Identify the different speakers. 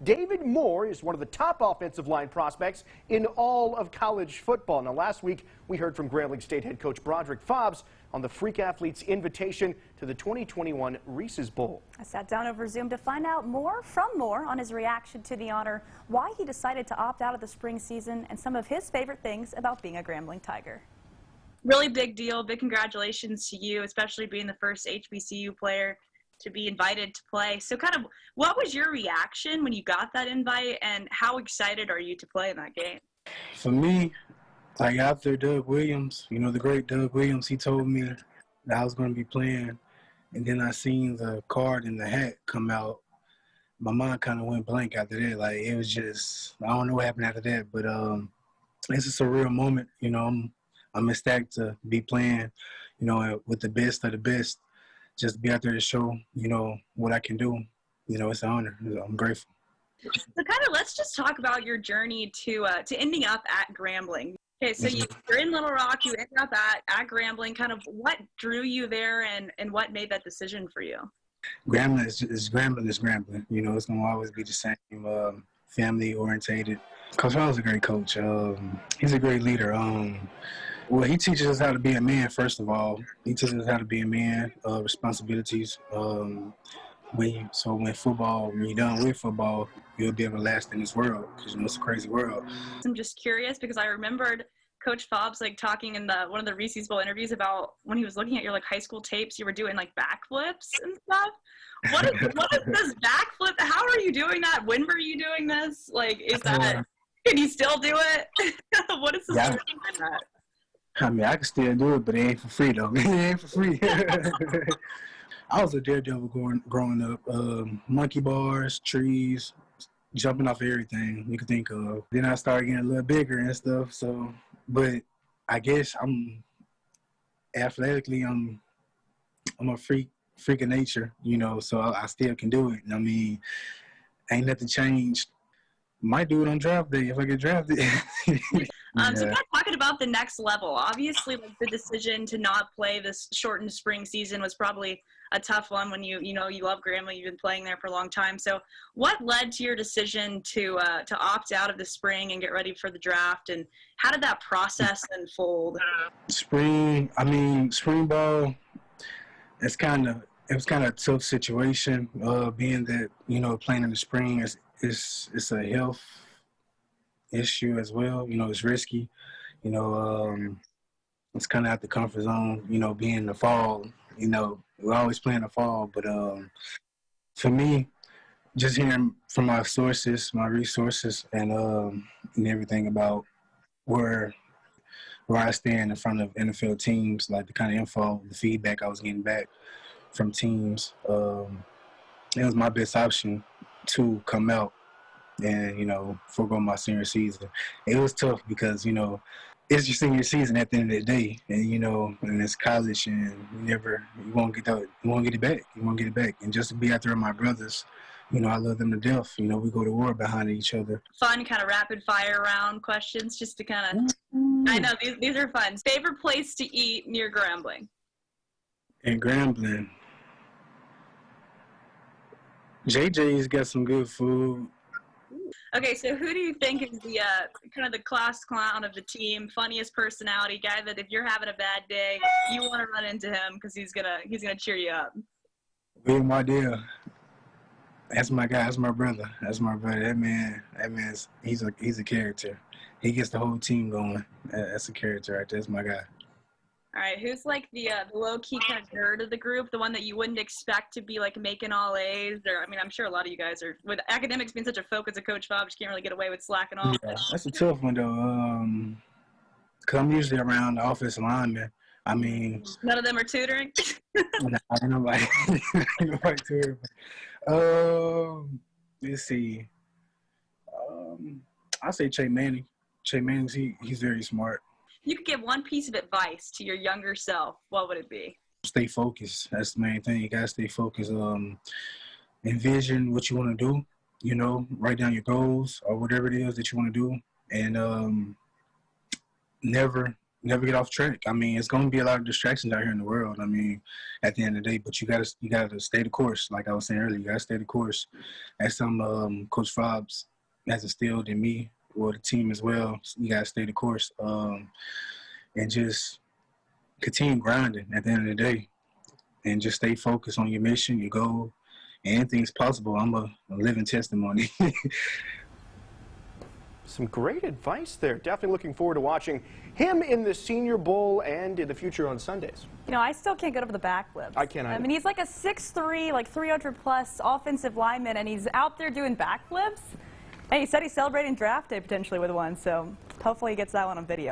Speaker 1: David Moore is one of the top offensive line prospects in all of college football. Now, last week, we heard from Grambling State head coach Broderick Fobbs on the Freak Athletes invitation to the 2021 Reese's Bowl.
Speaker 2: I sat down over Zoom to find out more from Moore on his reaction to the honor, why he decided to opt out of the spring season, and some of his favorite things about being a Grambling Tiger.
Speaker 3: Really big deal. Big congratulations to you, especially being the first HBCU player to be invited to play. So kind of what was your reaction when you got that invite, and how excited are you to play in that game?
Speaker 4: For me, like after Doug Williams, you know, the great Doug Williams, he told me that I was going to be playing, and then I seen the card and the hat come out. My mind kind of went blank after that. Like, it was just, I don't know what happened after that, but it's just a real moment. You know, I'm ecstatic to be playing, you know, with the best of the best. Just be out there to show, you know, what I can do. You know, it's an honor. I'm grateful.
Speaker 3: So kind of let's just talk about your journey to ending up at Grambling. Okay, so you're in Little Rock, you ended up at Grambling. Kind of what drew you there, and what made that decision for you?
Speaker 4: Grambling is Grambling. You know, it's going to always be the same, family-orientated. Coach Hall's a great coach. He's a great leader. Well, he teaches us how to be a man, first of all. He teaches us how to be a man, responsibilities. When you're done with football, you'll be able to last in this world, because, you know, it's a crazy world.
Speaker 3: I'm just curious because I remembered Coach Fobbs talking in one of the Reese's Bowl interviews about when he was looking at your high school tapes, you were doing backflips and stuff. What is this backflip? How are you doing that? When were you doing this? Can you still do it? What is the story behind that?
Speaker 4: I mean, I can still do it, but it ain't for free, though. It ain't for free. I was a daredevil growing up. Monkey bars, trees, jumping off everything you could think of. Then I started getting a little bigger and stuff. So, but I guess athletically, I'm a freak of nature, you know. So I still can do it. And I mean, ain't nothing changed. Might do it on draft day if I get drafted.
Speaker 3: So kind of talking about the next level, obviously the decision to not play this shortened spring season was probably a tough one when you love Grambling, you've been playing there for a long time. So what led to your decision to opt out of the spring and get ready for the draft, and how did that process unfold?
Speaker 4: Spring ball, it was kind of a tough situation, being that, you know, playing in the spring it's a health issue as well. You know, it's risky. You know, it's kind of out the comfort zone, you know, being in the fall. You know, we always play in the fall. But for me, just hearing from my sources, my resources, and everything about where I stand in front of NFL teams, like the kind of info, the feedback I was getting back from teams, it was my best option to come out and, you know, forego my senior season. It was tough because, you know, it's your senior season at the end of the day, and, you know, and it's college, and you won't get it back. And just to be out there with my brothers, you know, I love them to death. You know, we go to war behind each other.
Speaker 3: Fun kind of rapid fire round questions, just to kind of, I know these are fun. Favorite place to eat near Grambling?
Speaker 4: In Grambling, JJ's got some good food.
Speaker 3: Okay, so who do you think is the kind of the class clown of the team, funniest personality, guy that if you're having a bad day, you want to run into him because he's gonna cheer you up?
Speaker 4: William Waddell. That's my guy. That's my brother. That man, he's a character. He gets the whole team going. That's a character right there. That's my guy.
Speaker 3: All right, who's the low-key kind of nerd of the group, the one that you wouldn't expect to be making all A's? Or, I mean, I'm sure a lot of you guys are, with academics being such a focus of Coach Fobbs, you can't really get away with slacking off.
Speaker 4: Yeah, that's a tough one though, because I'm usually around the offensive linemen. I mean,
Speaker 3: none of them are tutoring.
Speaker 4: Nah, ain't nobody tutoring. Let's see. I say Che Manning. Che Manning's he's very smart.
Speaker 3: You could give one piece of advice to your younger self, what would it be?
Speaker 4: Stay focused. That's the main thing. You gotta stay focused. Envision what you want to do. You know, write down your goals or whatever it is that you want to do, and never never get off track. I mean, it's going to be a lot of distractions out here in the world. I mean, at the end of the day, but you got to stay the course. Like I was saying earlier, you got to stay the course. That's some Coach Fobbs has instilled in me, or the team as well. So you got to stay the course and just continue grinding at the end of the day, and just stay focused on your mission, your goal. Anything's possible. I'm a living testimony.
Speaker 1: Some great advice there. Definitely looking forward to watching him in the Senior Bowl and in the future on Sundays.
Speaker 2: You know, I still can't get over the backflips.
Speaker 1: I can't either.
Speaker 2: I mean, he's like a 6'3", like 300-plus offensive lineman, and he's out there doing backflips. And he said he's celebrating draft day potentially with one, so hopefully he gets that one on video.